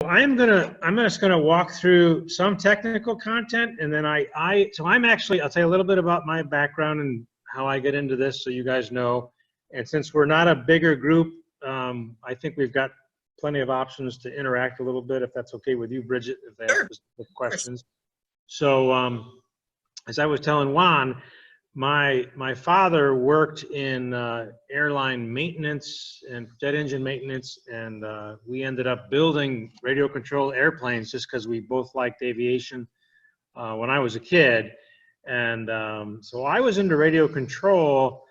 I'm just gonna walk through some technical content, and then so I'm actually, I'll tell you a little bit about my background and how I get into this, so you guys know. And since we're not a bigger group, I think we've got plenty of options to interact a little bit, if that's okay with you, Bridget, if they have specific questions. So as I was telling Juan, my father worked in airline maintenance and jet engine maintenance, and we ended up building radio control airplanes just because we both liked aviation when I was a kid. And so I was into radio control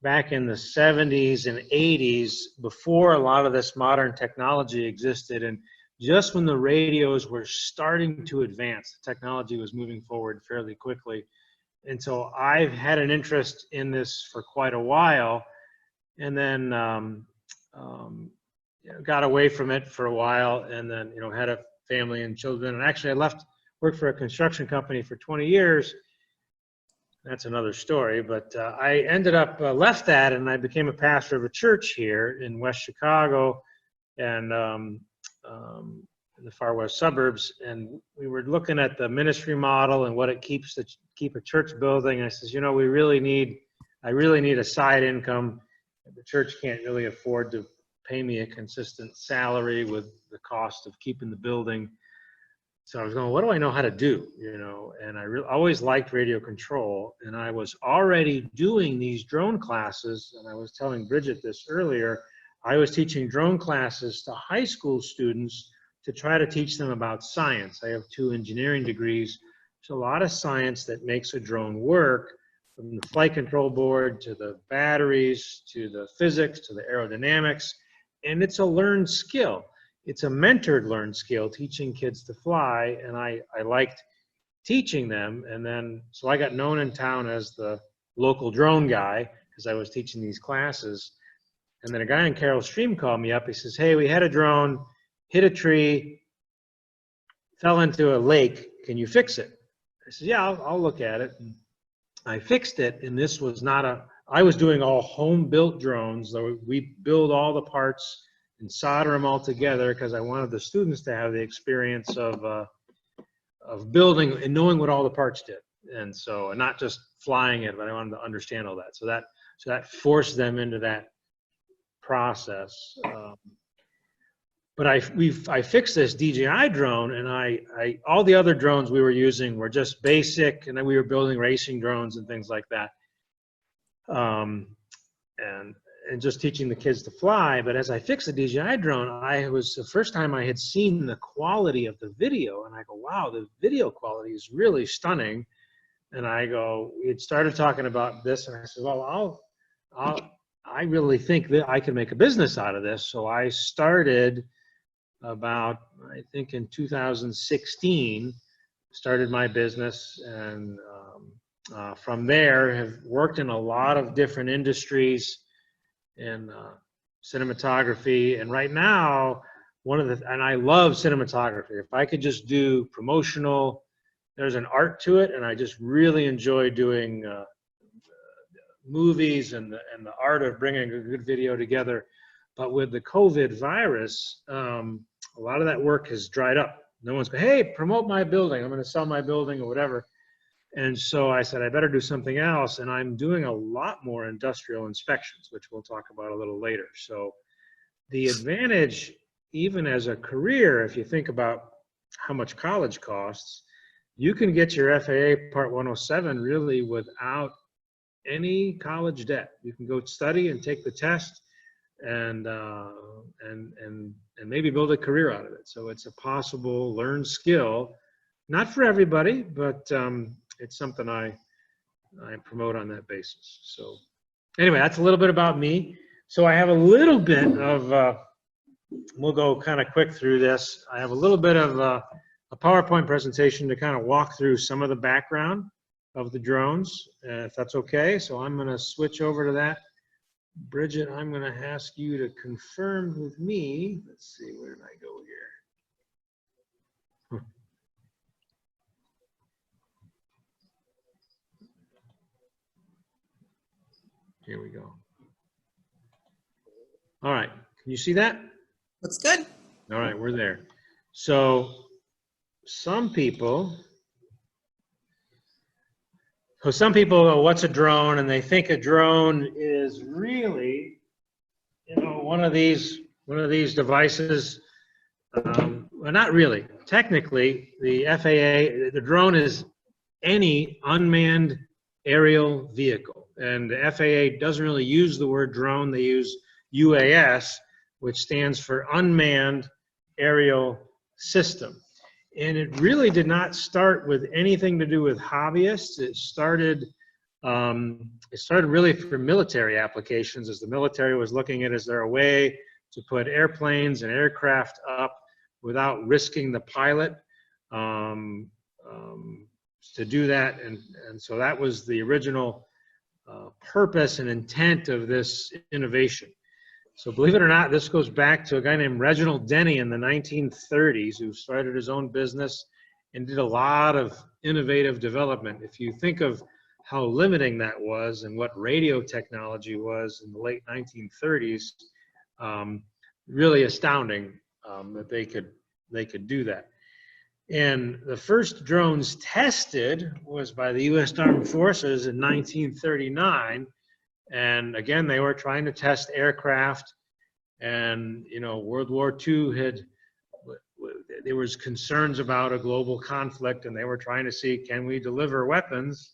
back in the 70s and 80s, before a lot of this modern technology existed, and just when the radios were starting to advance. The technology was moving forward fairly quickly. And so I've had an interest in this for quite a while, and then got away from it for a while, and then had a family and children. And actually, I worked for a construction company for 20 years. That's another story. But I ended up left that, and I became a pastor of a church here in West Chicago, and in the far west suburbs, and we were looking at the ministry model and what it keeps to keep a church building. And I says, I really need a side income. The church can't really afford to pay me a consistent salary with the cost of keeping the building. So I was going, what do I know how to do? And I always liked radio control, and I was already doing these drone classes. And I was telling Bridget this earlier. I was teaching drone classes to high school students to try to teach them about science. I have 2 engineering degrees. There's a lot of science that makes a drone work, from the flight control board to the batteries to the physics to the aerodynamics, and it's a learned skill. It's a mentored learned skill, teaching kids to fly, and I liked teaching them. And then, so I got known in town as the local drone guy because I was teaching these classes. And then a guy in Carroll Stream called me up. He says, hey, we had a drone hit a tree, fell into a lake. Can you fix it? I said, yeah, I'll look at it. And I fixed it, and this was not I was doing all home-built drones. So we build all the parts and solder them all together because I wanted the students to have the experience of building and knowing what all the parts did. And so, and not just flying it, but I wanted to understand all that. So that forced them into that process. But I fixed this DJI drone, and all the other drones we were using were just basic, and then we were building racing drones and things like that, and just teaching the kids to fly. But as I fixed the DJI drone, it was the first time I had seen the quality of the video, and I go, wow, the video quality is really stunning. And I go, we had started talking about this, and I said, well, I really think that I can make a business out of this. So I started about, I think in 2016, started my business, and from there have worked in a lot of different industries in cinematography. And right now, and I love cinematography. If I could just do promotional, there's an art to it, and I just really enjoy doing movies and the art of bringing a good video together. But with the COVID virus, a lot of that work has dried up. No one's going, hey, promote my building. I'm going to sell my building or whatever. And so I said, I better do something else. And I'm doing a lot more industrial inspections, which we'll talk about a little later. So the advantage, even as a career, if you think about how much college costs, you can get your FAA Part 107 really without any college debt. You can go study and take the test, and maybe build a career out of it. So it's a possible learned skill, not for everybody, but it's something I promote on that basis. So anyway, that's a little bit about me. So I have a little bit of, we'll go kind of quick through this. I have a little bit of a PowerPoint presentation to kind of walk through some of the background of the drones, if that's okay. So I'm going to switch over to that. Bridget, I'm going to ask you to confirm with me. Let's see, where did I go here? Here we go. All right, can you see that? Looks good. All right, we're there. So some people, what's a drone? And they think a drone is really, one of these devices. Well, not really. Technically, the FAA, the drone is any unmanned aerial vehicle. And the FAA doesn't really use the word drone. They use UAS, which stands for Unmanned Aerial System. And it really did not start with anything to do with hobbyists. It started really for military applications, as the military was looking at, is there a way to put airplanes and aircraft up without risking the pilot to do that. And so that was the original purpose and intent of this innovation. So believe it or not, this goes back to a guy named Reginald Denny in the 1930s, who started his own business and did a lot of innovative development. If you think of how limiting that was and what radio technology was in the late 1930s, really astounding that they could do that. And the first drones tested was by the U.S. Armed Forces in 1939. And again, they were trying to test aircraft. And, World War II there was concerns about a global conflict, and they were trying to see, can we deliver weapons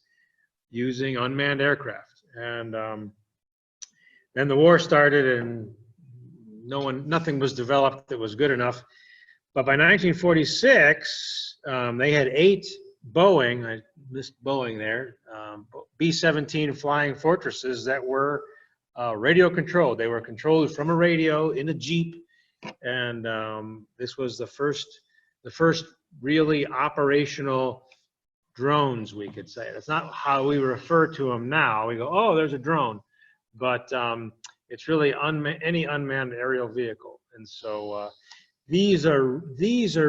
using unmanned aircraft? And then the war started, and nothing was developed that was good enough. But by 1946, they had 8 Boeing, I missed Boeing there, B-17 Flying Fortresses that were radio controlled. They were controlled from a radio in a Jeep, and this was the first really operational drones, we could say. That's not how we refer to them now. We go, oh, there's a drone, but it's really any unmanned aerial vehicle. And so these are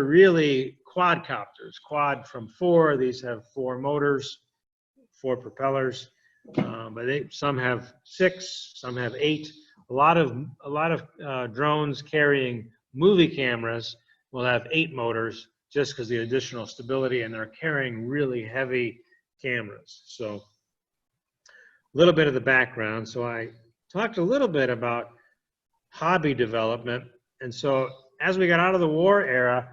really quadcopters. Quad from 4. These have 4 motors, 4 propellers, but some have 6, some have 8. A lot of drones carrying movie cameras will have 8 motors, just because the additional stability, and they're carrying really heavy cameras. So a little bit of the background. So I talked a little bit about hobby development, and so as we got out of the war era,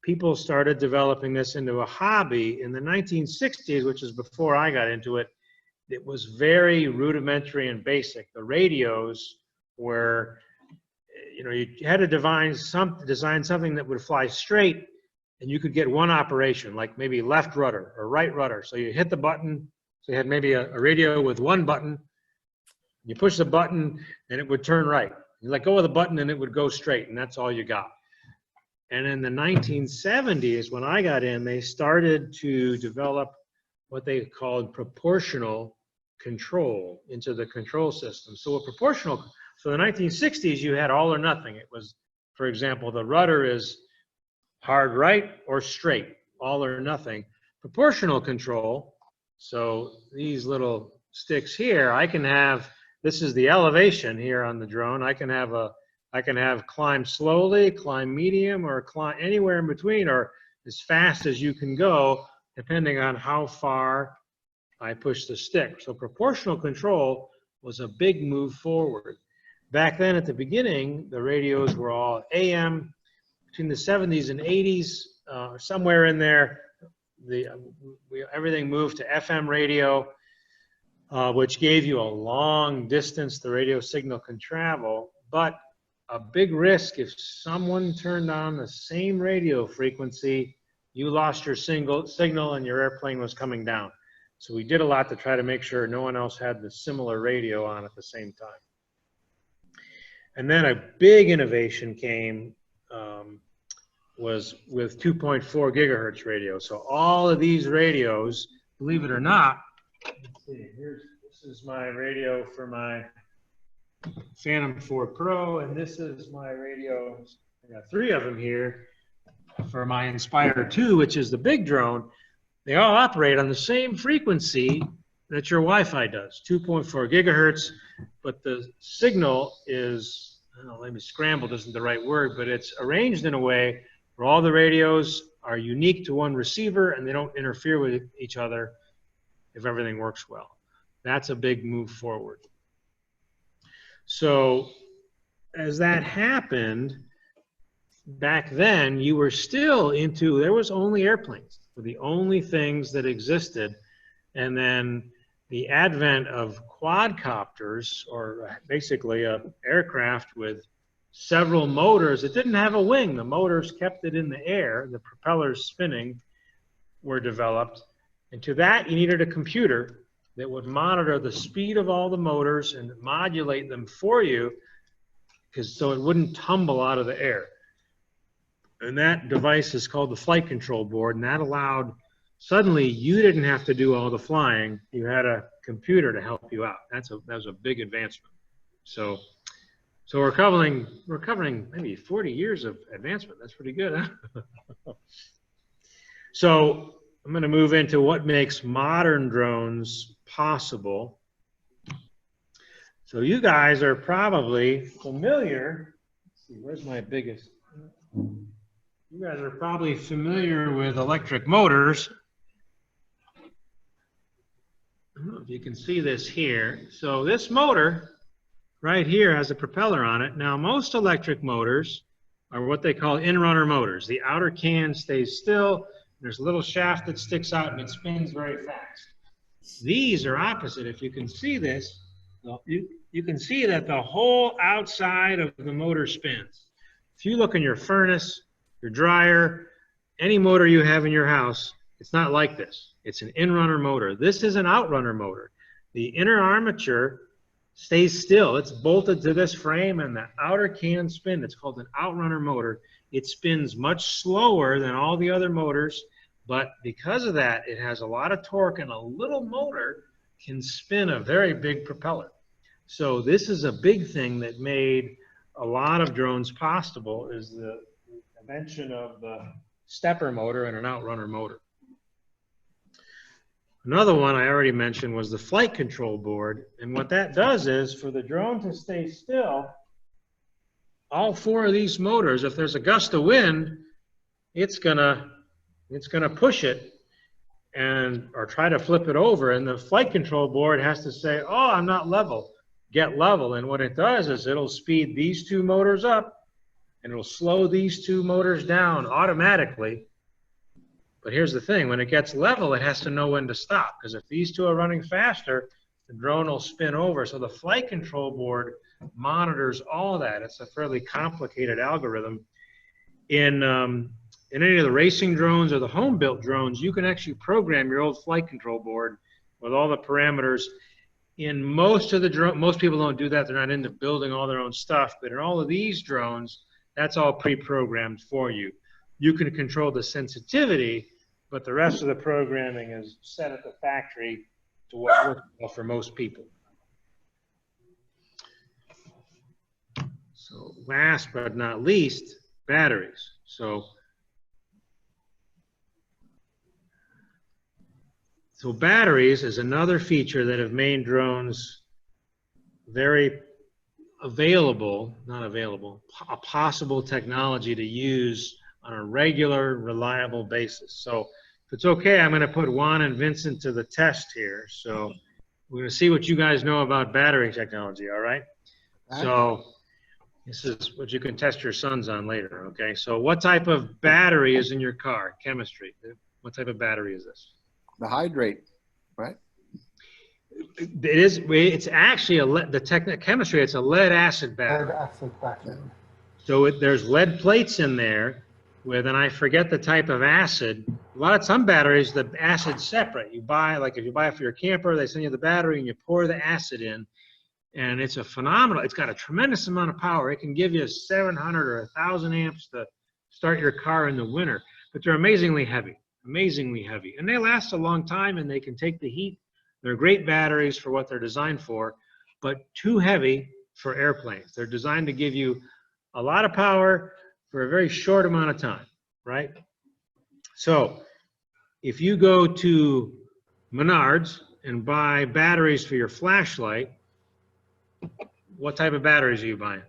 people started developing this into a hobby. In the 1960s, which is before I got into it, it was very rudimentary and basic. The radios were, you had to design something that would fly straight, and you could get one operation, like maybe left rudder or right rudder. So you hit the button, so you had maybe a radio with one button. You push the button, and it would turn right. You let go of the button, and it would go straight, and that's all you got. And in the 1970s, when I got in, they started to develop what they called proportional control into the control system. So in the 1960s, you had all or nothing. It was, for example, the rudder is hard right or straight, all or nothing. Proportional control, so these little sticks here, I can have, this is the elevation here on the drone. I can have climb slowly, climb medium, or climb anywhere in between, or as fast as you can go, depending on how far I push the stick. So proportional control was a big move forward. Back then at the beginning, the radios were all AM. Between the 70s and 80s, somewhere in there, everything moved to FM radio, which gave you a long distance the radio signal can travel, but a big risk if someone turned on the same radio frequency, you lost your signal and your airplane was coming down. So we did a lot to try to make sure no one else had the similar radio on at the same time. And then a big innovation came was with 2.4 gigahertz radio. So all of these radios, believe it or not, let's see, this is my radio for my Phantom 4 Pro, and this is my radio, I got 3 of them here, for my Inspire 2, which is the big drone. They all operate on the same frequency that your Wi-Fi does, 2.4 gigahertz, but the signal is, I don't know, maybe scrambled isn't the right word, but it's arranged in a way where all the radios are unique to one receiver and they don't interfere with each other if everything works well. That's a big move forward. So as that happened, back then you were still into, there was only airplanes, were the only things that existed. And then the advent of quadcopters, or basically an aircraft with several motors. It didn't have a wing. The motors kept it in the air. The propellers spinning were developed. And to that, you needed a computer that would monitor the speed of all the motors and modulate them for you, so it wouldn't tumble out of the air. And that device is called the flight control board, and that allowed, suddenly you didn't have to do all the flying. You had a computer to help you out. That was a big advancement. So we're covering maybe 40 years of advancement. That's pretty good, huh? So I'm going to move into what makes modern drones possible. So you guys are probably familiar. Let's see, where's my biggest? You guys are probably familiar with electric motors. I don't know if you can see this here. So this motor right here has a propeller on it. Now, most electric motors are what they call in-runner motors. The outer can stays still. There's a little shaft that sticks out and it spins very fast. These are opposite. If you can see this, you can see that the whole outside of the motor spins. If you look in your furnace, your dryer, any motor you have in your house, it's not like this. It's an in-runner motor. This is an outrunner motor. The inner armature stays still. It's bolted to this frame and the outer can spin. It's called an outrunner motor. It spins much slower than all the other motors, but because of that, it has a lot of torque, and a little motor can spin a very big propeller. So this is a big thing that made a lot of drones possible, is the invention of the stepper motor and an outrunner motor. Another one I already mentioned was the flight control board. And what that does is, for the drone to stay still, all four of these motors, if there's a gust of wind, it's gonna push it or try to flip it over. And the flight control board has to say, oh, I'm not level, get level. And what it does is it'll speed these two motors up and it'll slow these two motors down automatically. But here's the thing, when it gets level, it has to know when to stop, because if these two are running faster, the drone will spin over. So the flight control board monitors all of that. It's a fairly complicated algorithm. In any of the racing drones or the home-built drones, you can actually program your old flight control board with all the parameters. In most of the drones, most people don't do that. They're not into building all their own stuff. But in all of these drones, that's all pre-programmed for you. You can control the sensitivity, but the rest of the programming is set at the factory to what works well for most people. So last but not least, batteries. So batteries is another feature that have made drones very a possible technology to use on a regular, reliable basis. So if it's okay, I'm going to put Juan and Vincent to the test here. So we're going to see what you guys know about battery technology, all right? So this is what you can test your sons on later, okay? So what type of battery is in your car? Chemistry. What type of battery is this? The hydrate, right? It's actually chemistry, it's a lead acid battery. Lead acid battery. So there's lead plates in there with, and I forget the type of acid. Some batteries, the acid's separate. You buy, like if you buy it for your camper, they send you the battery and you pour the acid in, and it's a phenomenal, it's got a tremendous amount of power. It can give you 700 or 1,000 amps to start your car in the winter, but they're amazingly heavy, and they last a long time and they can take the heat. They're great batteries for what they're designed for, but too heavy for airplanes. They're designed to give you a lot of power for a very short amount of time, right? So if you go to Menards and buy batteries for your flashlight, what type of batteries are you buying?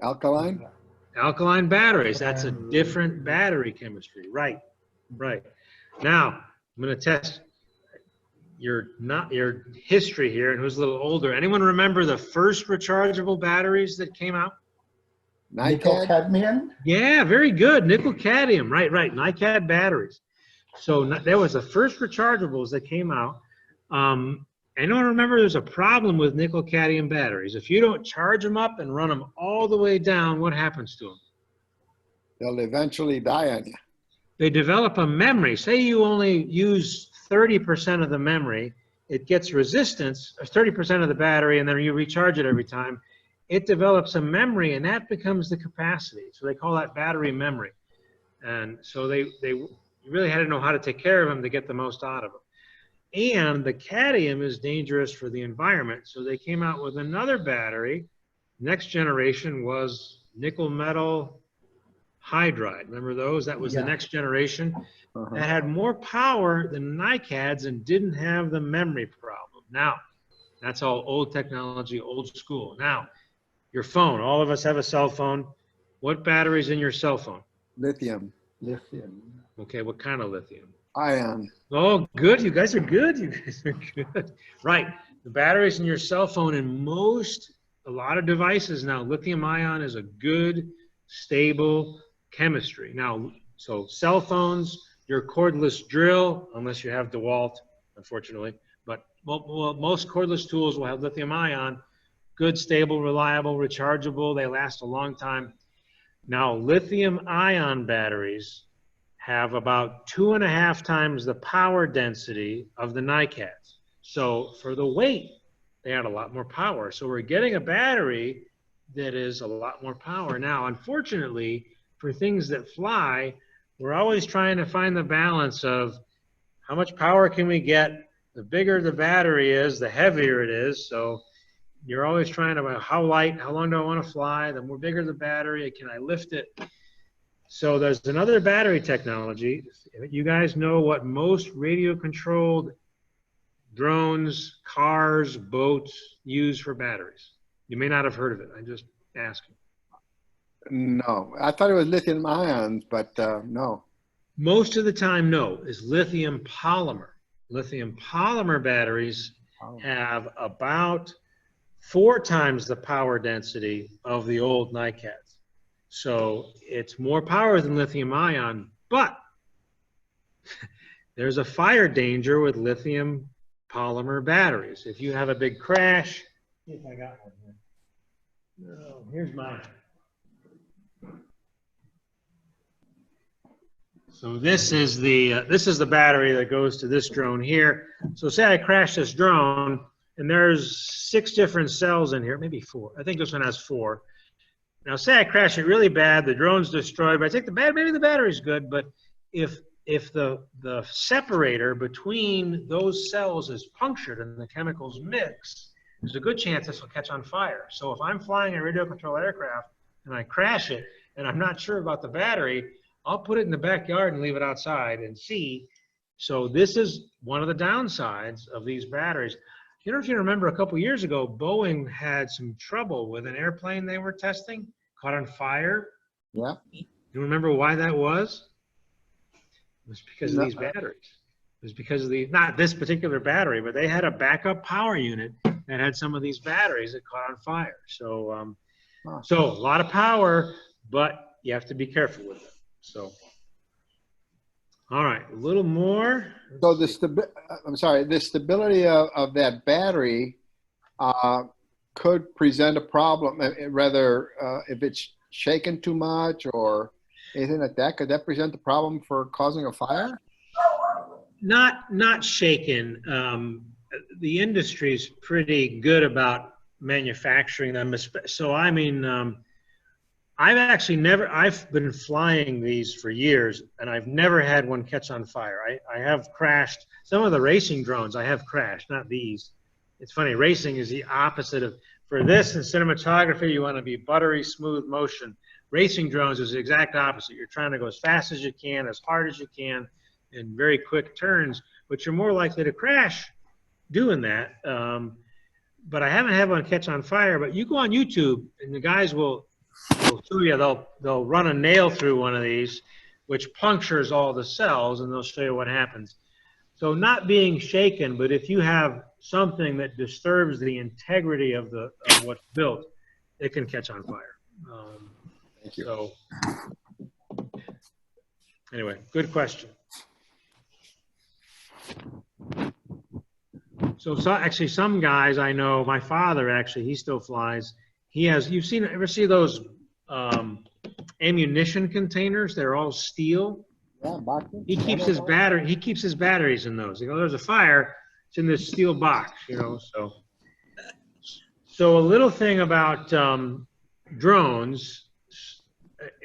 Alkaline? Alkaline batteries, that's a different battery chemistry. Right, right. Now, I'm going to test your history here, and who's a little older. Anyone remember the first rechargeable batteries that came out? Nickel cadmium? Yeah, very good. Nickel cadmium, right, right. NiCad batteries. So that was the first rechargeables that came out. Anyone remember there's a problem with nickel cadmium batteries? If you don't charge them up and run them all the way down, what happens to them? They'll eventually die on you. They develop a memory. Say you only use 30% of the memory, it gets resistance, 30% of the battery, and then you recharge it every time. It develops a memory, and that becomes the capacity. So they call that battery memory. And so they really had to know how to take care of them to get the most out of them. And the cadmium is dangerous for the environment. So they came out with another battery. Next generation was nickel metal hydride. Remember those? That was the next generation. That had more power than NiCads and didn't have the memory problem. Now, that's all old technology, old school. Now, your phone. All of us have a cell phone. What battery's in your cell phone? Lithium. Lithium. Okay, what kind of lithium? Ion. Oh, good. You guys are good. You guys are good. Right. The batteries in your cell phone and a lot of devices now, lithium ion is a good, stable chemistry. Now, so cell phones, your cordless drill, unless you have DeWalt, unfortunately, but most cordless tools will have lithium ion. Good, stable, reliable, rechargeable. They last a long time. Now, lithium ion batteries have about 2.5 times the power density of the NiCads. So for the weight, they had a lot more power. So we're getting a battery that is a lot more power. Now, unfortunately, for things that fly, we're always trying to find the balance of how much power can we get. The bigger the battery is, the heavier it is. So you're always trying to, how light, how long do I want to fly? The more bigger the battery, can I lift it? So there's another battery technology. You guys know what most radio-controlled drones, cars, boats use for batteries. You may not have heard of it. I'm just asking. No, I thought it was lithium ions, but no. Most of the time, no, is lithium polymer. Lithium polymer batteries have about 4 times the power density of the old NiCads. So it's more power than lithium ion, but there's a fire danger with lithium polymer batteries. If you have a big crash, see if I got one here. No, here's mine. So this is the battery that goes to this drone here. So say I crash this drone, and there's 6 different cells in here, maybe 4. I think this one has 4. Now, say I crash it really bad, the drone's destroyed, but I think maybe the battery's good, but if the separator between those cells is punctured and the chemicals mix, there's a good chance this will catch on fire. So if I'm flying a radio-controlled aircraft and I crash it and I'm not sure about the battery, I'll put it in the backyard and leave it outside and see. So this is one of the downsides of these batteries. You know, if you remember a couple years ago, Boeing had some trouble with an airplane they were testing, caught on fire. Yeah. You remember why that was? It was because of these batteries. It was because of not this particular battery, but they had a backup power unit that had some of these batteries that caught on fire. So, so a lot of power, but you have to be careful with it. So, all right, a little more. So the stability of that battery could present a problem, rather if it's shaken too much or anything like that. Could that present a problem for causing a fire? Not shaken. The industry's pretty good about manufacturing them. So I mean, I've been flying these for years, and I've never had one catch on fire. I have crashed some of the racing drones. I have crashed, not these. It's funny, racing is the opposite of, for this in cinematography, you want to be buttery, smooth motion. Racing drones is the exact opposite. You're trying to go as fast as you can, as hard as you can, in very quick turns, but you're more likely to crash doing that. But I haven't had one catch on fire, but you go on YouTube and the guys will So yeah, they'll run a nail through one of these, which punctures all the cells, and they'll show you what happens. So not being shaken, but if you have something that disturbs the integrity of what's built, it can catch on fire. Thank you. So anyway, good question. So actually some guys I know, my father actually, he still flies. He has, ever see those ammunition containers? They're all steel. Yeah, boxes. He keeps his batteries in those. You know, there's a fire, it's in this steel box, you know, so a little thing about drones,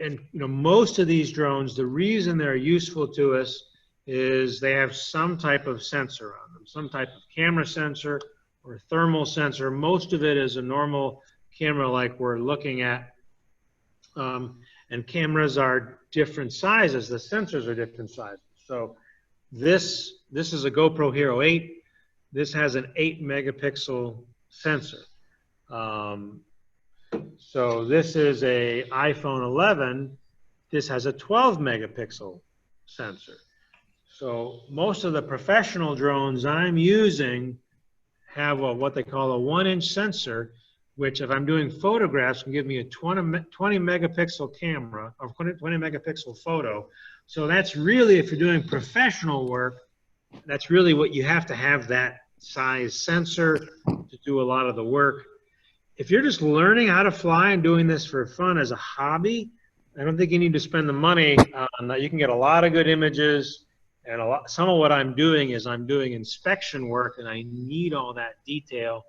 and you know, most of these drones, the reason they're useful to us is they have some type of sensor on them, some type of camera sensor or thermal sensor. Most of it is a normal camera like we're looking at, and cameras are different sizes. The sensors are different sizes. So this is a GoPro Hero 8. This has an 8 megapixel sensor. So this is a iPhone 11. This has a 12 megapixel sensor. So most of the professional drones I'm using have what they call a 1-inch sensor, which if I'm doing photographs can give me a 20 megapixel camera or 20 megapixel photo. So that's really, if you're doing professional work, that's really what you have to have, that size sensor to do a lot of the work. If you're just learning how to fly and doing this for fun as a hobby, I don't think you need to spend the money on that. You can get a lot of good images, and some of what I'm doing is I'm doing inspection work, and I need all that detail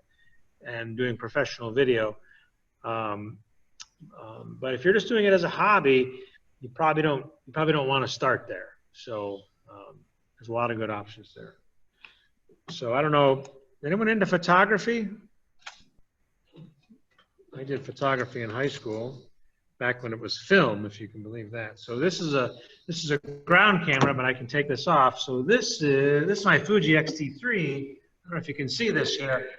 and doing professional video. But if you're just doing it as a hobby, you probably don't want to start there. So there's a lot of good options there. So I don't know, anyone into photography? I did photography in high school, back when it was film, if you can believe that. So this is a ground camera, but I can take this off. So this is my Fuji X-T3. I don't know if you can see this here.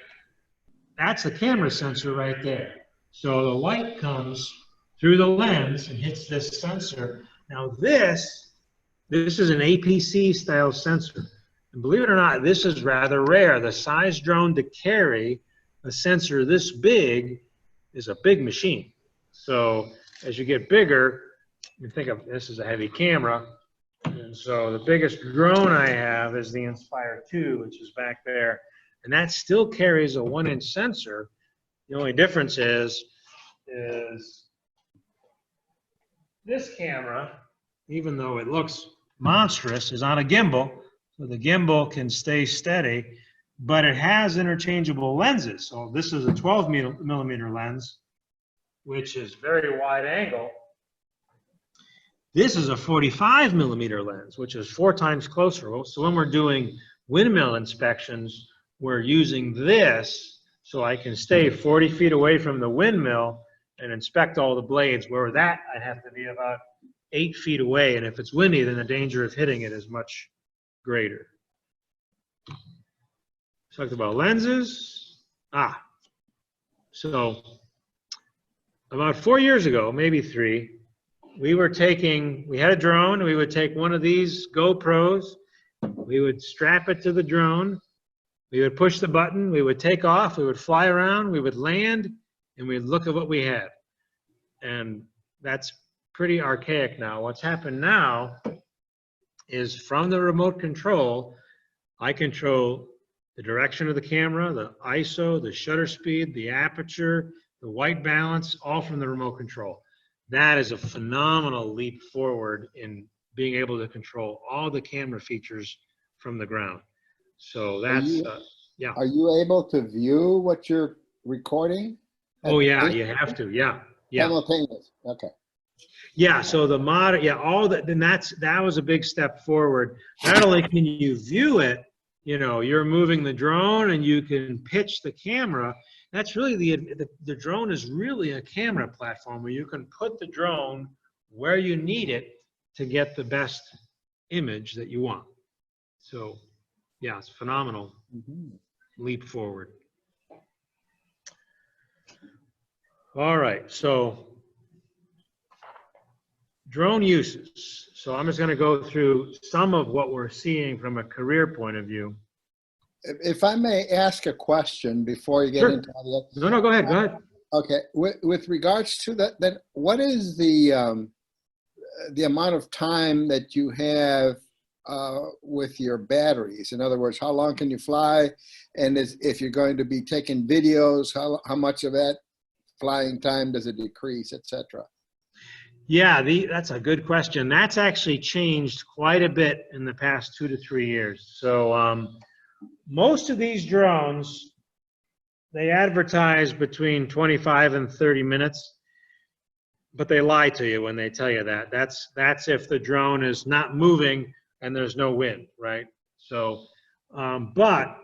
That's the camera sensor right there. So the light comes through the lens and hits this sensor. Now this is an APC style sensor. And believe it or not, this is rather rare. The size drone to carry a sensor this big is a big machine. So as you get bigger, you think of this as a heavy camera. And so the biggest drone I have is the Inspire 2, which is back there. And that still carries a 1-inch sensor. The only difference is this camera, even though it looks monstrous, is on a gimbal. So the gimbal can stay steady, but it has interchangeable lenses. So this is a 12 millimeter lens, which is very wide angle. This is a 45 millimeter lens, which is 4 times closer. So when we're doing windmill inspections, we're using this so I can stay 40 feet away from the windmill and inspect all the blades, where that I'd have to be about 8 feet away. And if it's windy, then the danger of hitting it is much greater. Talked about lenses. So about 4 years ago, maybe 3, we had a drone. We would take one of these GoPros. We would strap it to the drone. We would push the button. We would take off. We would fly around. We would land, and we'd look at what we had. And that's pretty archaic now. What's happened now is from the remote control, I control the direction of the camera, the ISO, the shutter speed, the aperture, the white balance, all from the remote control. That is a phenomenal leap forward in being able to control all the camera features from the ground. So that's, yeah. Are you able to view what you're recording? Oh yeah, you have to, yeah. Simultaneous, okay. Yeah, so the mod, yeah, all that, then that was a big step forward. Not only can you view it, you know, you're moving the drone and you can pitch the camera. That's really the drone is really a camera platform where you can put the drone where you need it to get the best image that you want. So yeah, it's phenomenal leap forward. All right, so drone uses. So I'm just going to go through some of what we're seeing from a career point of view. If I may ask a question before you get Sure. into all the No, go ahead. Go ahead. okay, with regards to that, what is the amount of time that you have with your batteries? In other words, how long can you fly? And if you're going to be taking videos, how much of that flying time does it decrease, etc.? Yeah, that's a good question. That's actually changed quite a bit in the past 2 to 3 years. So most of these drones, they advertise between 25 and 30 minutes, but they lie to you when they tell you that. That's if the drone is not moving and there's no wind, right? So, but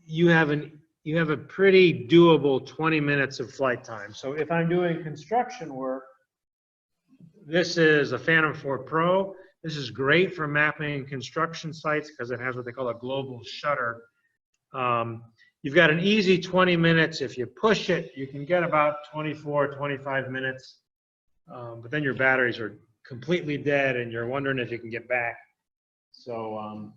you have a pretty doable 20 minutes of flight time. So if I'm doing construction work, this is a Phantom 4 Pro. This is great for mapping construction sites because it has what they call a global shutter. You've got an easy 20 minutes. If you push it, you can get about 24, 25 minutes. But then your batteries are completely dead and you're wondering if you can get back. So,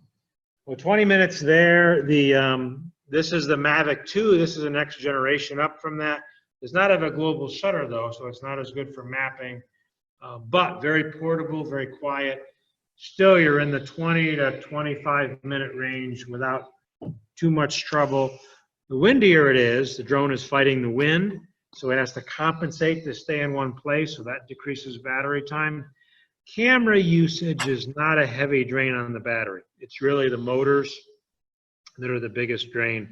well, 20 minutes there. This is the Mavic 2. This is the next generation up from that. Does not have a global shutter though, so it's not as good for mapping. But very portable, very quiet. Still, you're in the 20 to 25 minute range without too much trouble. The windier it is, the drone is fighting the wind, so it has to compensate to stay in one place, so that decreases battery time. Camera usage is not a heavy drain on the battery. It's really the motors that are the biggest drain.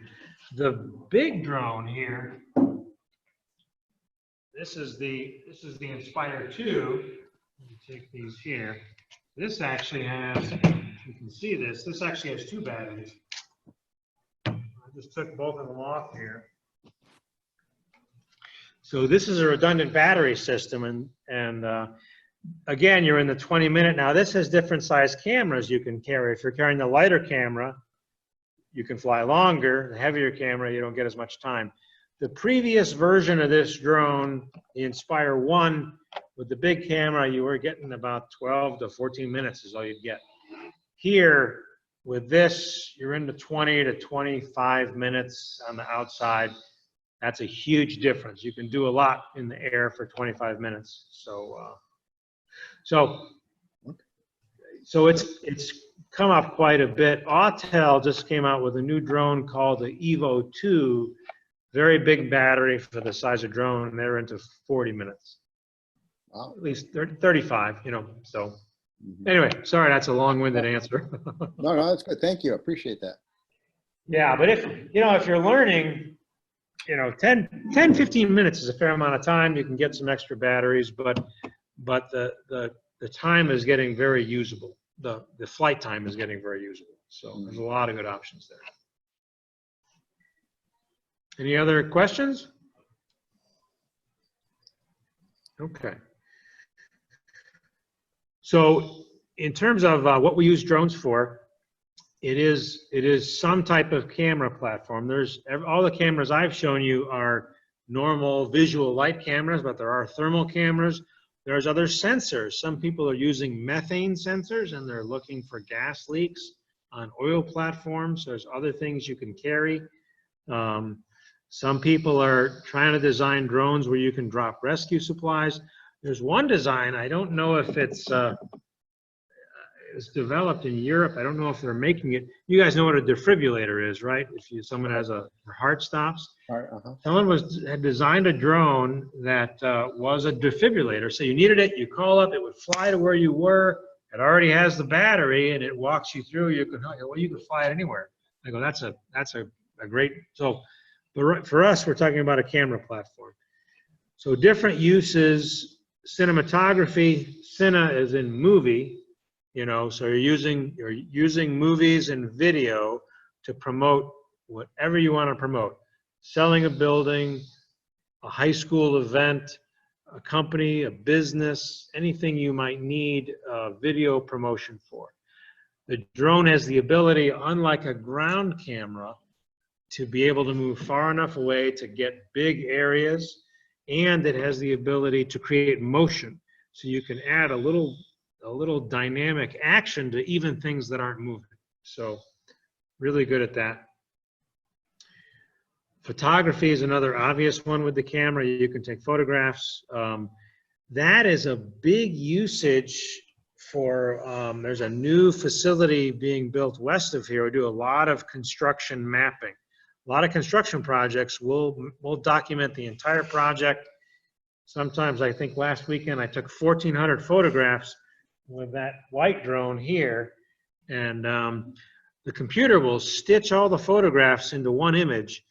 The big drone here, this is the Inspire 2. Let me take these here. This actually has, you can see this actually has 2 batteries. I just took both of them off here. So this is a redundant battery system, and again, you're in the 20 minute. Now this has different size cameras you can carry. If you're carrying the lighter camera, you can fly longer. The heavier camera, you don't get as much time. The previous version of this drone, the Inspire 1, with the big camera, you were getting about 12 to 14 minutes is all you'd get. Here, with this, you're into 20 to 25 minutes on the outside. That's a huge difference. You can do a lot in the air for 25 minutes. So it's come up quite a bit. Autel just came out with a new drone called the Evo 2. Very big battery for the size of drone, and they're into 40 minutes. Wow. At least 30, 35, you know, so. Anyway, sorry, that's a long-winded answer. No, that's good. Thank you. I appreciate that. Yeah, but if you're learning, 10, 15 minutes is a fair amount of time. You can get some extra batteries, but the time is getting very usable. The flight time is getting very usable. So there's a lot of good options there. Any other questions? Okay. So in terms of what we use drones for, it is some type of camera platform. All the cameras I've shown you are normal visual light cameras, but there are thermal cameras. There's other sensors. Some people are using methane sensors and they're looking for gas leaks on oil platforms. There's other things you can carry. Some people are trying to design drones where you can drop rescue supplies. There's one design, I don't know if it's developed in Europe. I don't know if they're making it. You guys know what a defibrillator is, right? If someone has their heart stops. Someone had designed a drone that was a defibrillator. So you needed it, you call up, it would fly to where you were. It already has the battery and it walks you through. You can fly it anywhere. I go, that's a great. So for us, we're talking about a camera platform. So different uses. Cinematography, cine is in movie, so you're using movies and video to promote whatever you want to promote. Selling a building, a high school event, a company, a business, anything you might need video promotion for. The drone has the ability, unlike a ground camera, to be able to move far enough away to get big areas, and it has the ability to create motion. so you can add a little dynamic action to even things that aren't moving. So really good at that. Photography is another obvious one with the camera. You can take photographs. That is a big usage for, there's a new facility being built west of here. We do a lot of construction mapping. A lot of construction projects, we'll document the entire project. Sometimes, I think last weekend, I took 1,400 photographs with that white drone here. And the computer will stitch all the photographs into one image.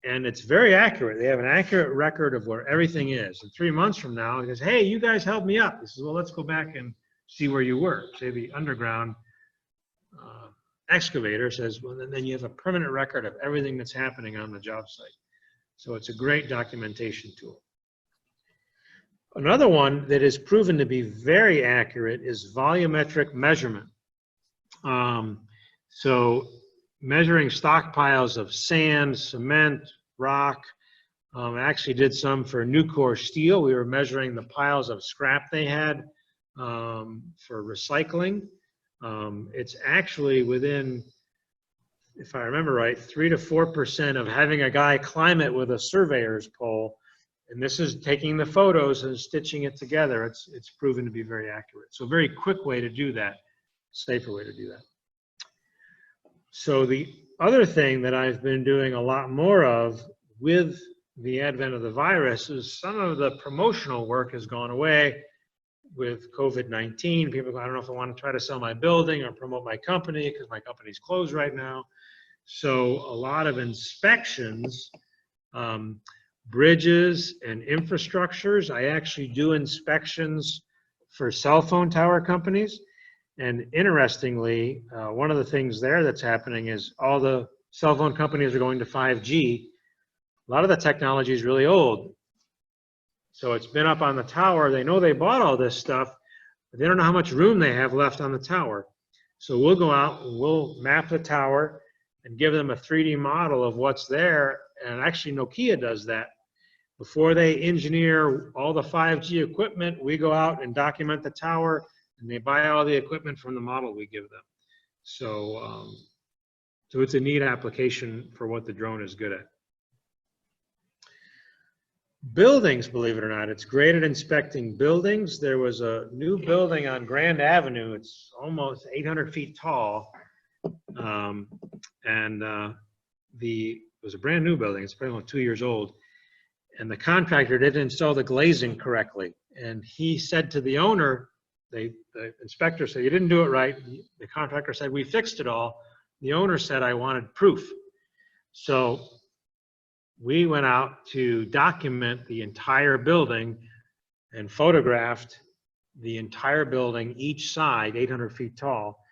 And it's very accurate. They have an accurate record of where everything is. And 3 months from now, it goes, hey, you guys helped me up. He says, well, let's go back and see where you were. Say the underground excavator says, well, then you have a permanent record of everything that's happening on the job site. So it's a great documentation tool. Another one that is proven to be very accurate is volumetric measurement. So measuring stockpiles of sand, cement, rock. I actually did some for Nucor Steel. We were measuring the piles of scrap they had for recycling. It's actually within, if I remember right, 3 to 4% of having a guy climb it with a surveyor's pole. And this is taking the photos and stitching it together. It's proven to be very accurate. So a very quick way to do that, safer way to do that. So the other thing that I've been doing a lot more of with the advent of the virus is some of the promotional work has gone away with COVID-19. People go, I don't know if I want to try to sell my building or promote my company because my company's closed right now. So a lot of inspections, bridges and infrastructures. I actually do inspections for cell phone tower companies. And interestingly, one of the things there that's happening is all the cell phone companies are going to 5G. A lot of the technology is really old. So it's been up on the tower. They know they bought all this stuff, but they don't know how much room they have left on the tower. So we'll go out and we'll map the tower and give them a 3D model of what's there. And actually Nokia does that. Before they engineer all the 5G equipment, we go out and document the tower, and they buy all the equipment from the model we give them. So, so it's a neat application for what the drone is good at. Buildings, believe it or not, it's great at inspecting buildings. There was a new building on Grand Avenue. It's almost 800 feet tall. It was a brand new building. It's probably only 2 years old. And the contractor didn't install the glazing correctly. And he said to the owner, the inspector said, you didn't do it right. The contractor said, we fixed it all. The owner said, I wanted proof. So we went out to document the entire building and photographed the entire building, each side, 800 feet tall.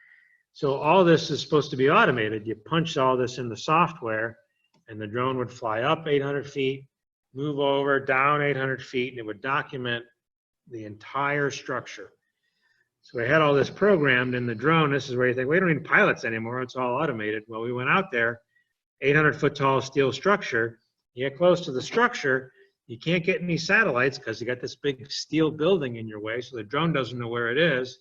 So all this is supposed to be automated. You punch all this in the software, and the drone would fly up 800 feet, move over, down 800 feet, and it would document the entire structure. So we had all this programmed in the drone. This is where you think, we don't need pilots anymore. It's all automated. Well, we went out there, 800-foot tall steel structure. You get close to the structure, you can't get any satellites because you got this big steel building in your way, so the drone doesn't know where it is.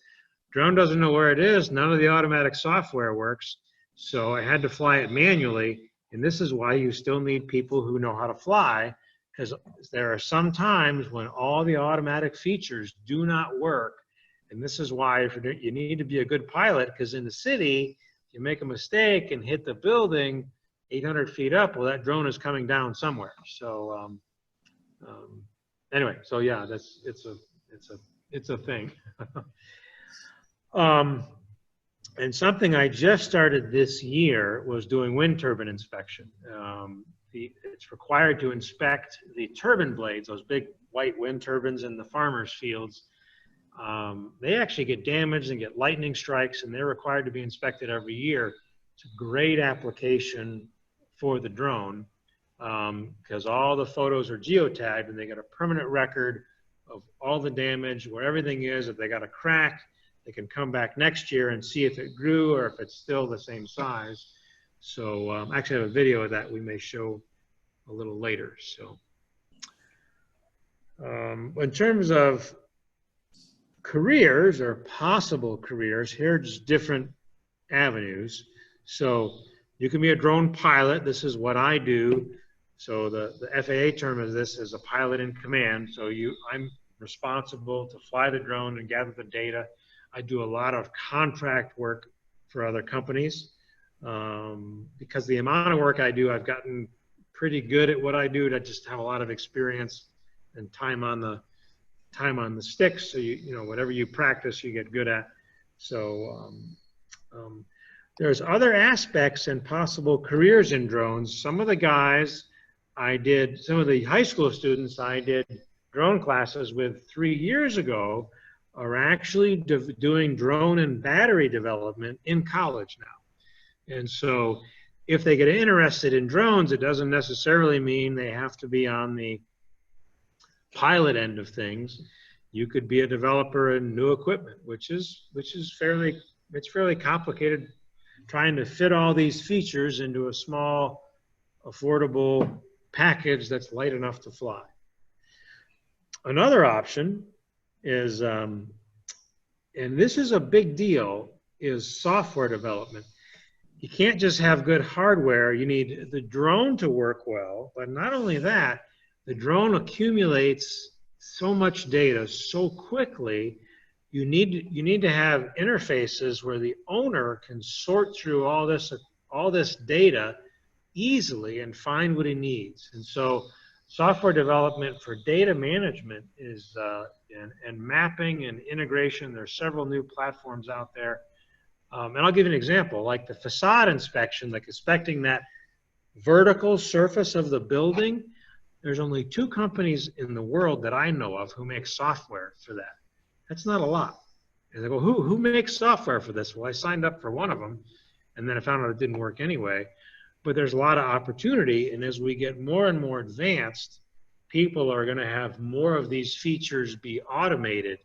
Drone doesn't know where it is. None of the automatic software works. So I had to fly it manually. And this is why you still need people who know how to fly, because there are some times when all the automatic features do not work. And this is why you need to be a good pilot, because in the city, you make a mistake and hit the building 800 feet up, well, that drone is coming down somewhere. So anyway, so yeah, it's a thing. And something I just started this year was doing wind turbine inspection. It's required to inspect the turbine blades, those big white wind turbines in the farmers' fields. They actually get damaged and get lightning strikes, and they're required to be inspected every year. It's a great application for the drone because all the photos are geotagged, and they get a permanent record of all the damage, where everything is. If they got a crack, they can come back next year and see if it grew or if it's still the same size. So I actually have a video of that we may show a little later. So in terms of careers or possible careers, here's different avenues. So you can be a drone pilot. This is what I do. So the FAA term of this is a pilot in command. So I'm responsible to fly the drone and gather the data. I do a lot of contract work for other companies. Because the amount of work I do, I've gotten pretty good at what I do. I just have a lot of experience and time on the sticks. So you know whatever you practice, you get good at. So there's other aspects and possible careers in drones. Some of the guys some of the high school students I did drone classes with 3 years ago are actually doing drone and battery development in college now. And so if they get interested in drones, it doesn't necessarily mean they have to be on the pilot end of things. You could be a developer in new equipment, which is fairly complicated, trying to fit all these features into a small, affordable package that's light enough to fly. Another option is, and this is a big deal, is software development. You can't just have good hardware. You need the drone to work well, but not only that, the drone accumulates so much data so quickly. You need to have interfaces where the owner can sort through all this data easily and find what he needs. And so software development for data management is and mapping and integration. There's several new platforms out there. And I'll give you an example, like the facade inspection, like inspecting that vertical surface of the building. There's only 2 companies in the world that I know of who make software for that. That's not a lot. And they go, who makes software for this? Well, I signed up for one of them, and then I found out it didn't work anyway. But there's a lot of opportunity, and as we get more and more advanced, people are going to have more of these features be automated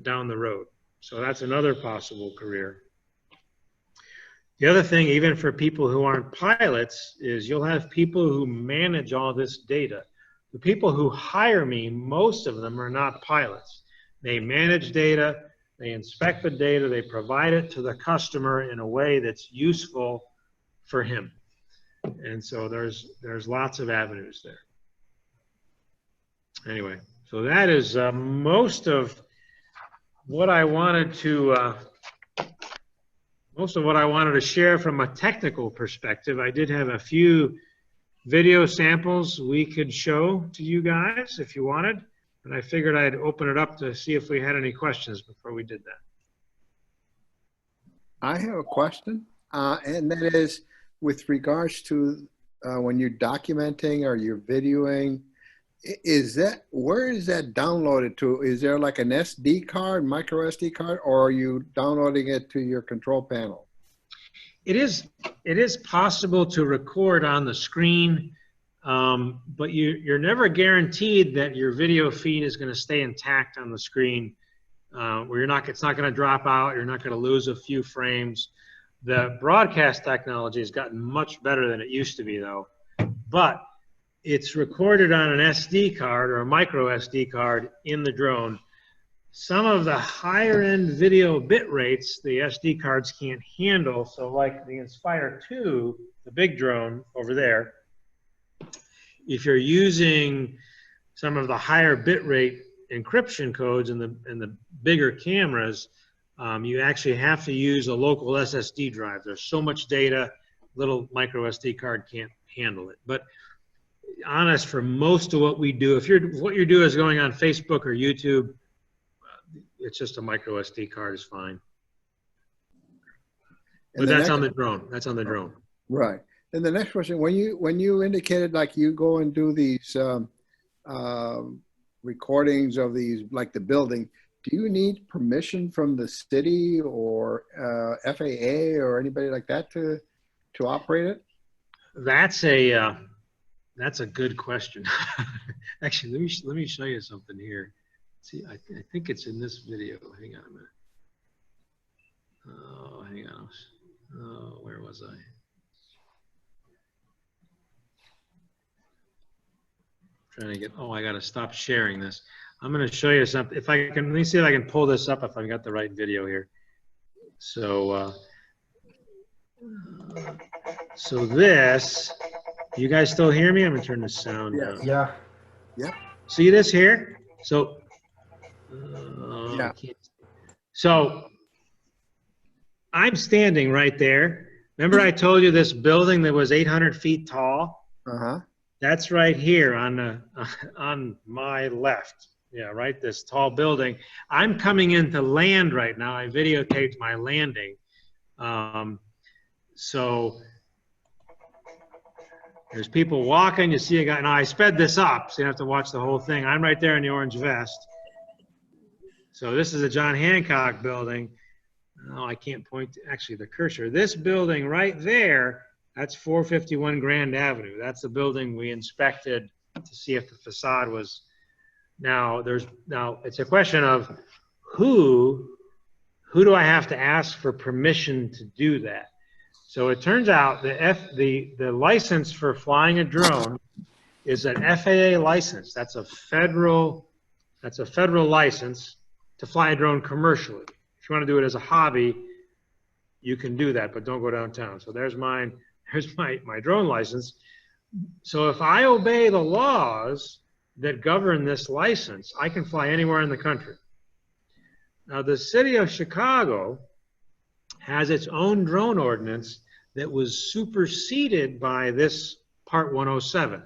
down the road. So that's another possible career. The other thing, even for people who aren't pilots, is you'll have people who manage all this data. The people who hire me, most of them are not pilots. They manage data, they inspect the data, they provide it to the customer in a way that's useful for him. And so there's lots of avenues there. Anyway, so that is most of what I wanted to share from a technical perspective. I did have a few video samples we could show to you guys if you wanted, and I figured I'd open it up to see if we had any questions before we did that. I have a question, and that is with regards to when you're documenting or you're videoing, where is that downloaded to? Is there like an SD card, micro SD card, or are you downloading it to your control panel? It is possible to record on the screen, but you're never guaranteed that your video feed is going to stay intact on the screen, where it's not going to drop out. You're not going to lose a few frames. The broadcast technology has gotten much better than it used to be, though. But it's recorded on an SD card or a micro SD card in the drone. Some of the higher end video bit rates the SD cards can't handle. So like the Inspire 2, the big drone over there, if you're using some of the higher bit rate encryption codes in the bigger cameras, you actually have to use a local SSD drive. There's so much data, little micro SD card can't handle it. But honest, for most of what we do, if what you're doing is going on Facebook or YouTube, it's just a micro SD card is fine. But that's on the drone. That's on the drone. Right. And the next question, when you indicated like you go and do these recordings of these, like the building, do you need permission from the city or FAA or anybody like that to operate it? That's a good question. Actually, let me show you something here. See, I think it's in this video. Hang on a minute. Oh, hang on. Oh, where was I? Trying to get. Oh, I got to stop sharing this. I'm going to show you something. If I can, let me see if I can pull this up if I've got the right video here. So, so this, you guys still hear me? I'm going to turn the sound down. Yeah. Yep. See this here? So, Yeah. So I'm standing right there. Remember I told you this building that was 800 feet tall? Uh-huh. That's right here on my left. Yeah, right, this tall building. I'm coming into land right now. I videotaped my landing. So there's people walking. You see a guy. Now I sped this up, so you have to watch the whole thing. I'm right there in the orange vest. So this is a John Hancock building. Oh, I can't point to actually the cursor. This building right there, that's 451 Grand Avenue. That's the building we inspected to see if the facade was. Now it's a question of who do I have to ask for permission to do that? So it turns out the license for flying a drone is an FAA license. That's a federal license to fly a drone commercially. If you want to do it as a hobby, you can do that, but don't go downtown. So there's my drone license. So if I obey the laws that govern this license, I can fly anywhere in the country. Now, the city of Chicago has its own drone ordinance that was superseded by this Part 107.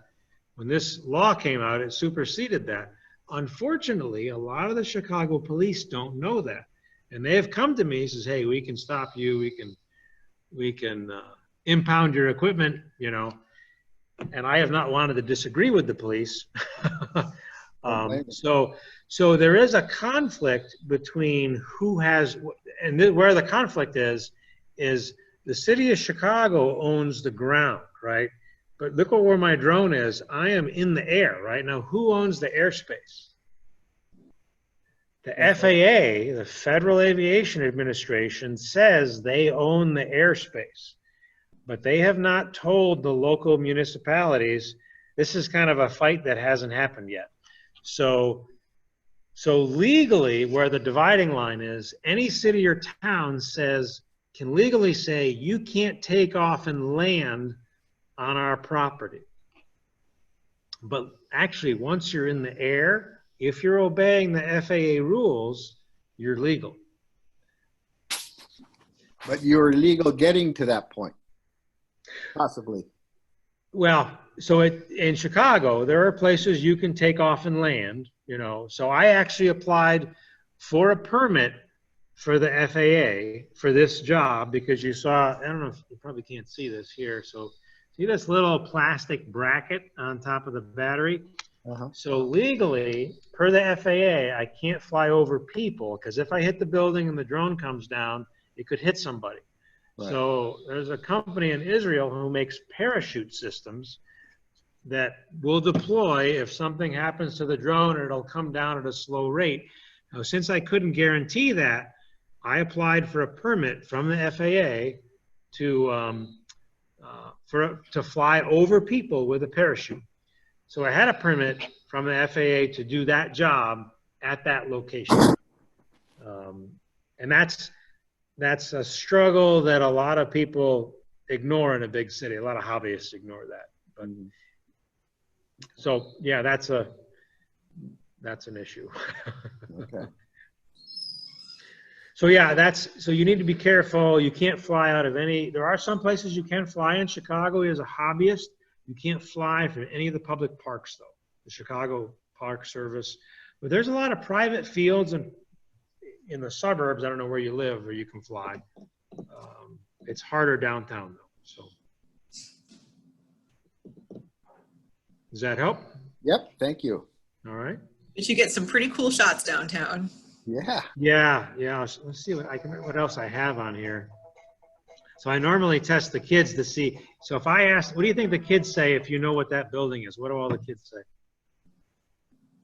When this law came out, it superseded that. Unfortunately, a lot of the Chicago police don't know that. And they have come to me and says, hey, we can stop you. We can impound your equipment, you know. And I have not wanted to disagree with the police. So there is a conflict between who has, and where the conflict is the city of Chicago owns the ground, right? But look at where my drone is. I am in the air, right? Now, who owns the airspace? The FAA, the Federal Aviation Administration, says they own the airspace. But they have not told the local municipalities. This is kind of a fight that hasn't happened yet. So legally, where the dividing line is, any city or town can legally say, you can't take off and land on our property. But actually, once you're in the air, if you're obeying the FAA rules, you're legal. But you're legal getting to that point, possibly. Well, so in Chicago, there are places you can take off and land, you know. So I actually applied for a permit for the FAA for this job because you saw, I don't know if you probably can't see this here. So see this little plastic bracket on top of the battery? Uh-huh. So legally, per the FAA, I can't fly over people because if I hit the building and the drone comes down, it could hit somebody. Right. So there's a company in Israel who makes parachute systems that will deploy if something happens to the drone, it'll come down at a slow rate. Now, since I couldn't guarantee that, I applied for a permit from the FAA to fly over people with a parachute. So I had a permit from the FAA to do that job at that location. And that's a struggle that a lot of people ignore in a big city. A lot of hobbyists ignore that. But, so yeah, that's an issue. Okay. So yeah, so you need to be careful. You can't fly out of there are some places you can fly in Chicago as a hobbyist. You can't fly from any of the public parks though, the Chicago Park Service. But there's a lot of private fields and in the suburbs, I don't know where you live, where you can fly. It's harder downtown though, so. Does that help? Yep, thank you. All right. But you get some pretty cool shots downtown. Yeah. Yeah. Let's see what else I have on here. So I normally test the kids to see. So if I ask, what do you think the kids say if you know what that building is? What do all the kids say?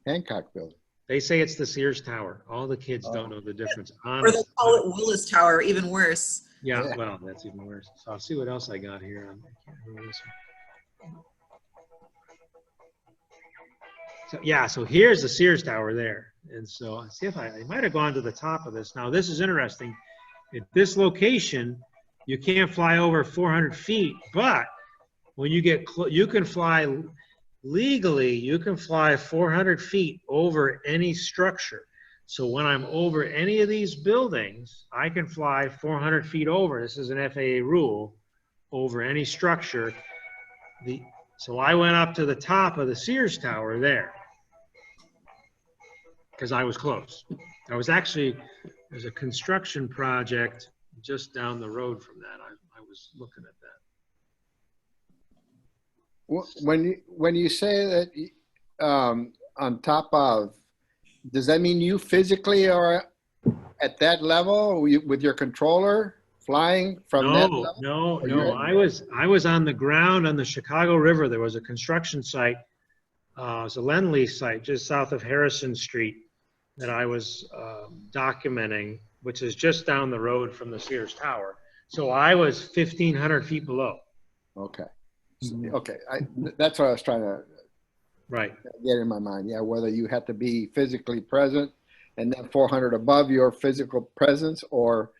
Hancock Building. They say it's the Sears Tower. All the kids don't know the difference. Or they call it Willis Tower, even worse. Yeah, well, that's even worse. So I'll see what else I got here. I can't remember this one. So yeah, so here's the Sears Tower there. And so I see if I might have gone to the top of this. Now this is interesting. At this location, you can't fly over 400 feet, but when you get you can fly legally, you can fly 400 feet over any structure. So when I'm over any of these buildings, I can fly 400 feet over. This is an FAA rule, over any structure. So I went up to the top of the Sears Tower there because I was close. I was actually, there's a construction project just down the road from that. I was looking at that. When you say that on top of, does that mean you physically are at that level with your controller flying from that level? No. I was on the ground on the Chicago River. There was a construction site. It was a Lend-Lease site just south of Harrison Street that I was documenting, which is just down the road from the Sears Tower. So I was 1,500 feet below. Okay. Okay. That's what I was trying to get in my mind. Yeah, whether you had to be physically present and then 400 above your physical presence, or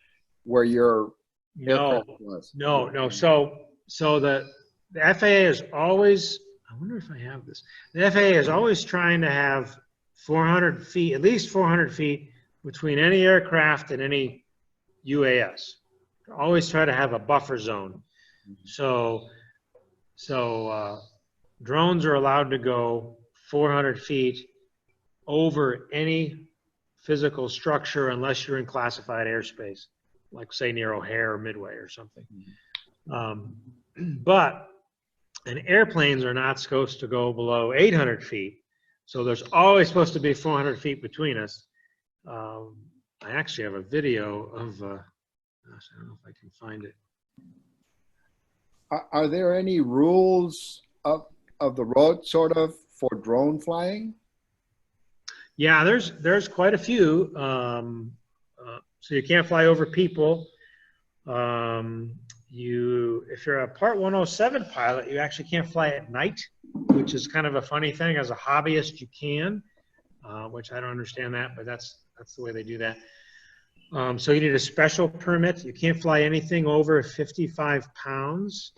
where your aircraft was. No. So the FAA is always, I wonder if I have this. The FAA is always trying to have 400 feet, at least 400 feet between any aircraft and any UAS. Always try to have a buffer zone. So drones are allowed to go 400 feet over any physical structure unless you're in classified airspace, like say near O'Hare or Midway or something. And airplanes are not supposed to go below 800 feet. So there's always supposed to be 400 feet between us. I actually have a video of, gosh, I don't know if I can find it. Are there any rules of the road sort of for drone flying? Yeah, there's quite a few. So you can't fly over people. If you're a Part 107 pilot, you actually can't fly at night, which is kind of a funny thing. As a hobbyist, you can, which I don't understand that, but that's the way they do that. So you need a special permit. You can't fly anything over 55 pounds.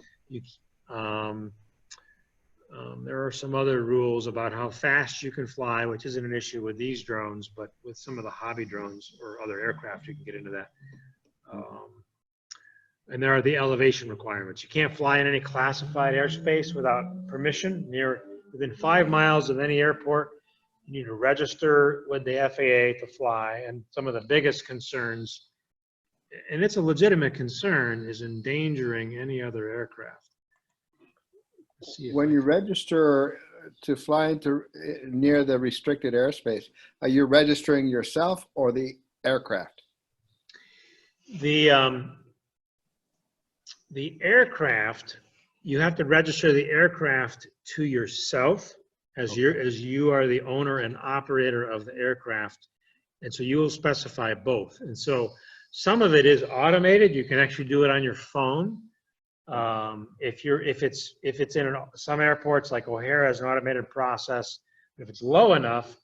There are some other rules about how fast you can fly, which isn't an issue with these drones, but with some of the hobby drones or other aircraft, you can get into that. And there are the elevation requirements. You can't fly in any classified airspace without permission. Within 5 miles of any airport, you need to register with the FAA to fly. And some of the biggest concerns, and it's a legitimate concern, is endangering any other aircraft. When you register to fly into near the restricted airspace, are you registering yourself or the aircraft? The aircraft, you have to register the aircraft to yourself as you are the owner and operator of the aircraft. And so you will specify both. And so some of it is automated. You can actually do it on your phone. If it's in some airports like O'Hare has an automated process. If it's low enough,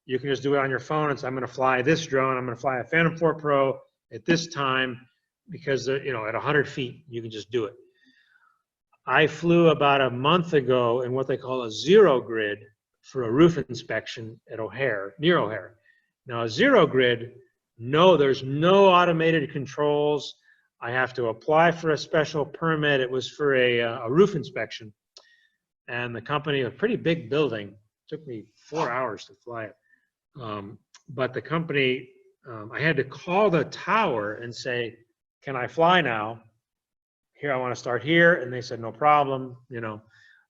you can just do it on your phone and say, I'm going to fly this drone. I'm going to fly a Phantom 4 Pro at this time, because at 100 feet you can just do it. I flew about a month ago in what they call a zero grid for a roof inspection at O'Hare, near O'Hare. Now a zero grid, there's no automated controls. I have to apply for a special permit. It was for a roof inspection, and the company, a pretty big building, took me 4 hours to fly it. But the company, I had to call the tower and say, can I fly now? Here, I want to start here. And they said, no problem,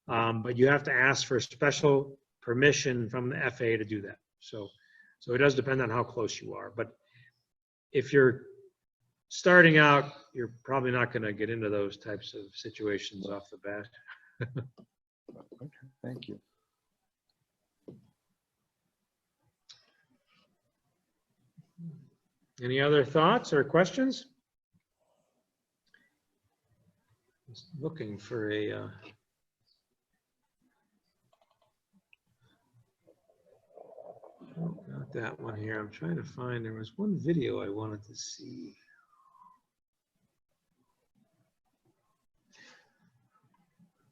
but you have to ask for special permission from the FAA to do that. So it does depend on how close you are. But if you're starting out, you're probably not going to get into those types of situations off the bat. Okay, thank you. Any other thoughts or questions? Just looking for a Not that one here. I'm trying to find, there was one video I wanted to see.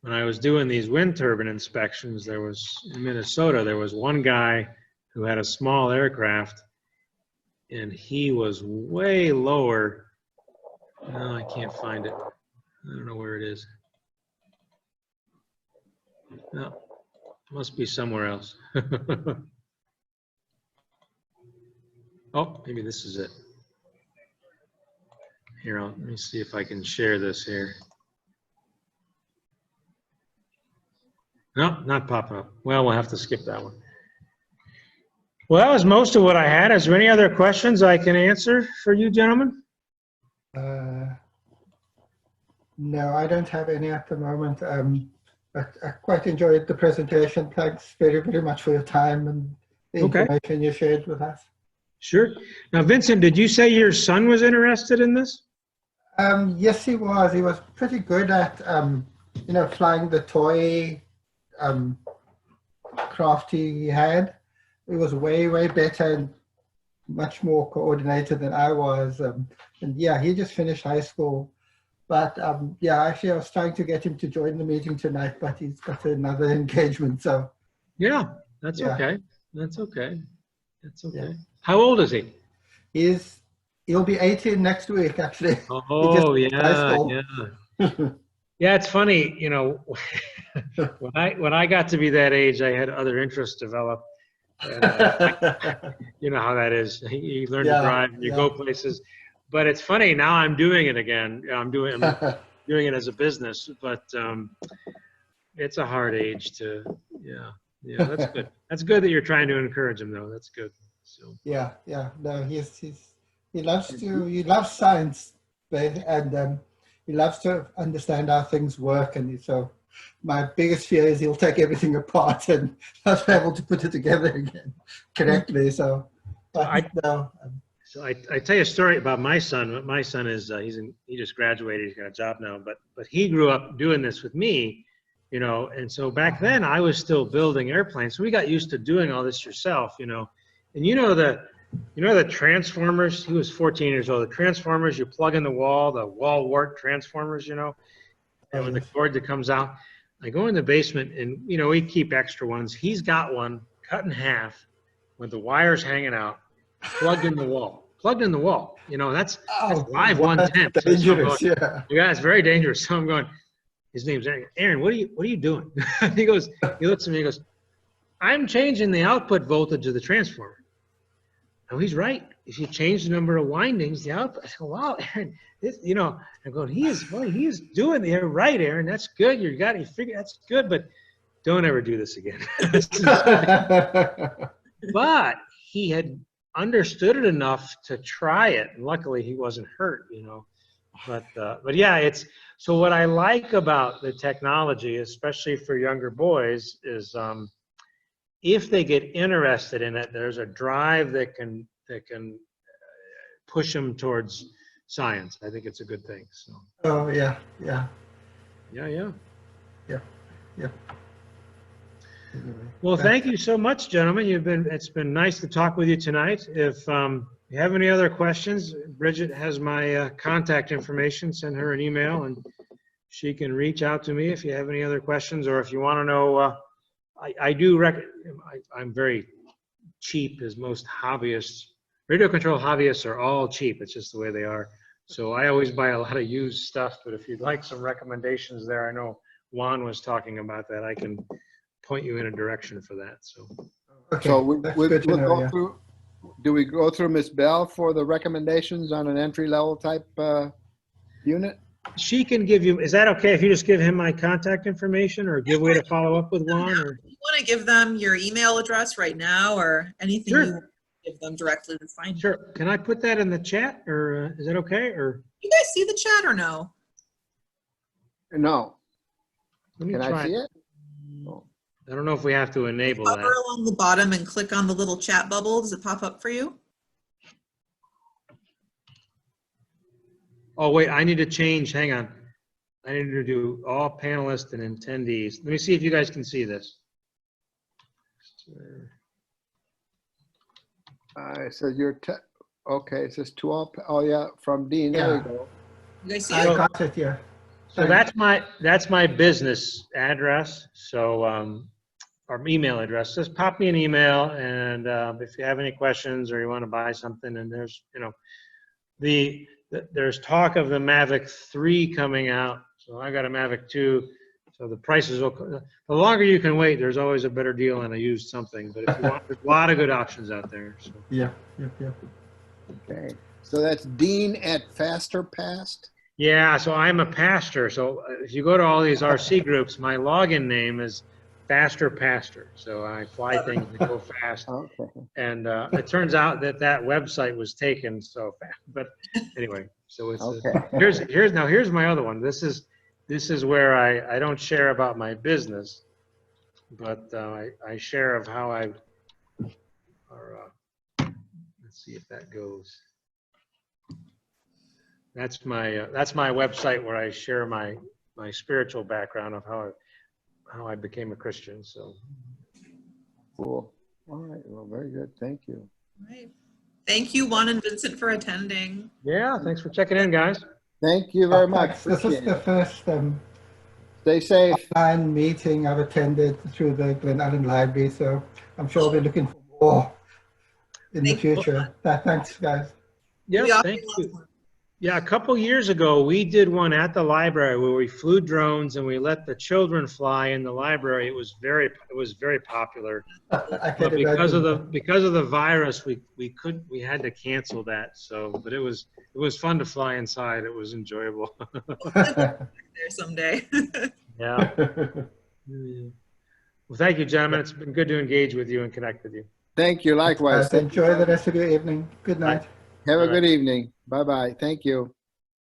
When I was doing these wind turbine inspections, there was, in Minnesota, there was one guy who had a small aircraft and he was way lower. Oh, I can't find it. I don't know where it is. No, it must be somewhere else. Oh, maybe this is it. Here, let me see if I can share this here. No, not popping up. Well, we'll have to skip that one. Well, that was most of what I had. Is there any other questions I can answer for you gentlemen? No, I don't have any at the moment. But I quite enjoyed the presentation. Thanks very, very much for your time and the information you shared with us. Sure. Now, Vincent, did you say your son was interested in this? Yes, he was. He was pretty good at, you know, flying the toy craft he had. It was way, way better and much more coordinated than I was. And yeah, he just finished high school. But yeah, actually, I was trying to get him to join the meeting tonight, but he's got another engagement. So yeah, that's yeah. Okay. That's okay. That's okay. Yeah. How old is he? He'll be 18 next week, actually. Oh, yeah, yeah. Yeah, it's funny, you know, when I got to be that age, I had other interests develop. And, you know how that is. You learn to drive and you go places. But it's funny, now I'm doing it again. I'm doing it as a business, but it's a hard age to, yeah, that's good. That's good that you're trying to encourage him, though. That's good. So. Yeah, no, he loves science, and he loves to understand how things work, and so my biggest fear is he'll take everything apart and not be able to put it together again correctly. So, So I tell you a story about my son. My son is he just graduated. He's got a job now, but he grew up doing this with me, you know. And so back then I was still building airplanes, so we got used to doing all this yourself, you know. And you know the transformers. He was 14 years old. The transformers you plug in the wall wart transformers, you know. And with the cord that comes out, I go in the basement and you know we keep extra ones. He's got one cut in half with the wires hanging out. Plugged in the wall. You know, that's live 110. Dangerous, so yeah, it's very dangerous. So I'm going, his name's Aaron. Aaron, what are you doing? He looks at me, he goes, I'm changing the output voltage of the transformer. Now he's right. If you change the number of windings, the output, I go, wow, Aaron, you know, I'm going, he is doing it right, Aaron. That's good. You figure that's good, but don't ever do this again. But he had understood it enough to try it, and luckily he wasn't hurt, you know. But yeah, it's so what I like about the technology, especially for younger boys, is if they get interested in it, there's a drive that can push them towards science. I think it's a good thing. So. Oh yeah. Well, thank you so much, gentlemen. It's been nice to talk with you tonight. If you have any other questions, Bridget has my contact information. Send her an email and she can reach out to me if you have any other questions, or if you want to know, I'm very cheap, as most hobbyists. Radio control hobbyists are all cheap. It's just the way they are. So I always buy a lot of used stuff, but if you'd like some recommendations there, I know Juan was talking about that. I can point you in a direction for that. So, okay. So do we go through Ms. Bell for the recommendations on an entry-level type unit? She can give you, is that okay if you just give him my contact information, or give way to follow up with Juan? Or? You want to give them your email address right now, or anything you want to give them directly to find you? Sure. Can I put that in the chat, or is that okay? Or you guys see the chat or no? No. Can I see it? I don't know if we have to enable that. Hover along the bottom and click on the little chat bubble. Does it pop up for you? Oh, wait, I need to change. Hang on. I need to do all panelists and attendees. Let me see if you guys can see this. It says okay, it says to all, oh yeah, from Dean, there you Yeah. go. You guys see I it? got it, yeah. So that's my business address. So, or email address. Just pop me an email, and if you have any questions or you want to buy something, and there's, you know, there's talk of the Mavic 3 coming out. So I got a Mavic 2. So the prices will, the longer you can wait, there's always a better deal on a used something. But if you want, there's a lot of good options out there. So. Yeah. Okay, so that's Dean at FasterPast. Yeah, so I'm a pastor. So if you go to all these RC groups, my login name is FasterPaster. So I fly things that go fast. Okay. And it turns out that website was taken so fast. But anyway, so it's Okay. here's my other one. This is where I don't share about my business, but I share of how I. Let's see if that goes. That's my website where I share my spiritual background of how I became a Christian. So Cool. All right. Well, very good. Thank you. All right. Thank you, Juan and Vincent, for attending. yeah, thanks for checking in, guys. Thank you very much. This is Appreciate the it. first Stay safe. online meeting I've attended through the Glen Allen Library, so I'm sure we'll be looking for more in the Thank you. future. Thanks, guys. Yeah, We thank often you. love one. Yeah, a couple years ago, we did one at the library where we flew drones and we let the children fly in the library. It was very popular. I But can because of imagine. the virus, we had to cancel that. So, but it was fun to fly inside. It was enjoyable. There someday. Yeah. Well, thank you, gentlemen. It's been good to engage with you and connect with you. Thank you. Likewise. Enjoy the rest of your evening. Good night. Have a All right. good evening. Bye-bye. Thank you.